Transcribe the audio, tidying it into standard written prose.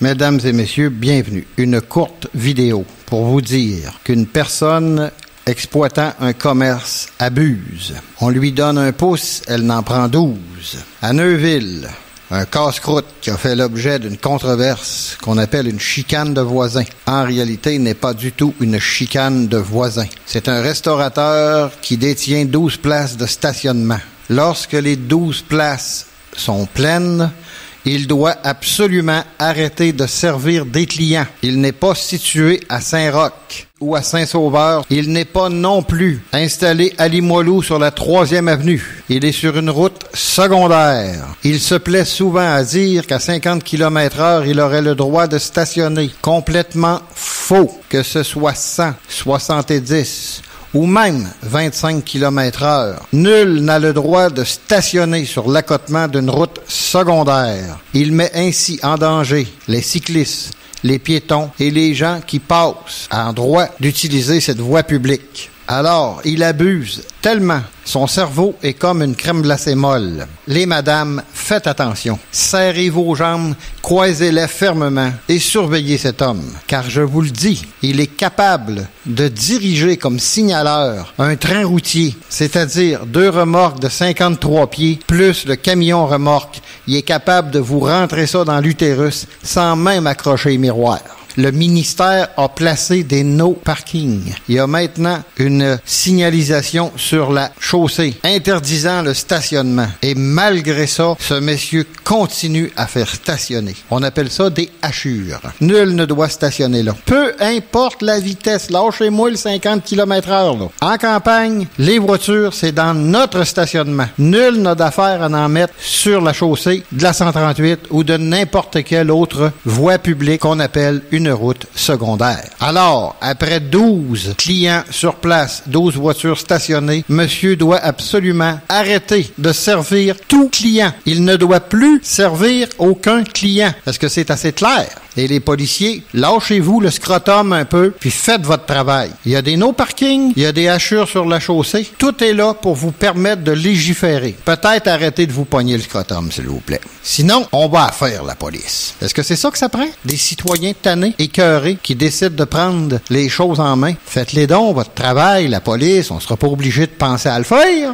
Mesdames et messieurs, bienvenue. Une courte vidéo pour vous dire qu'une personne exploitant un commerce abuse. On lui donne un pouce, elle n'en prend 12. À Neuville, un casse-croûte qui a fait l'objet d'une controverse qu'on appelle une chicane de voisins. En réalité, il n'est pas du tout une chicane de voisins. C'est un restaurateur qui détient 12 places de stationnement. Lorsque les 12 places sont pleines, il doit absolument arrêter de servir des clients. Il n'est pas situé à Saint-Roch ou à Saint-Sauveur. Il n'est pas non plus installé à Limoilou sur la 3e avenue. Il est sur une route secondaire. Il se plaît souvent à dire qu'à 50 km/h, il aurait le droit de stationner. Complètement faux. Que ce soit 100, 70 ou même 25 km/h. Nul n'a le droit de stationner sur l'accotement d'une route secondaire. Il met ainsi en danger les cyclistes, les piétons et les gens qui passent en droit d'utiliser cette voie publique. Alors, il abuse tellement. Son cerveau est comme une crème glacée molle. Les madames, faites attention. Serrez vos jambes, croisez-les fermement et surveillez cet homme. Car je vous le dis, il est capable de diriger comme signaleur un train routier, c'est-à-dire 2 remorques de 53 pieds plus le camion remorque. Il est capable de vous rentrer ça dans l'utérus sans même accrocher les miroirs. Le ministère a placé des no parking. Il y a maintenant une signalisation sur la chaussée interdisant le stationnement. Et malgré ça, ce monsieur continue à faire stationner. On appelle ça des hachures. Nul ne doit stationner là. Peu importe la vitesse. Lâchez-moi le 50 km/h. Là. En campagne, les voitures, c'est dans notre stationnement. Nul n'a d'affaire à en mettre sur la chaussée de la 138 ou de n'importe quelle autre voie publique qu'on appelle une route secondaire. Alors, après 12 clients sur place, 12 voitures stationnées, monsieur doit absolument arrêter de servir tout client. Il ne doit plus servir aucun client. Est-ce que c'est assez clair? Et les policiers, lâchez-vous le scrotum un peu, puis faites votre travail. Il y a des no-parking, il y a des hachures sur la chaussée. Tout est là pour vous permettre de légiférer. Peut-être arrêter de vous pogner le scrotum, s'il vous plaît. Sinon, on va affaire la police. Est-ce que c'est ça que ça prend? Des citoyens tannés, écœurés, qui décident de prendre les choses en main. Faites-les donc, votre travail, la police, on sera pas obligé de penser à le faire.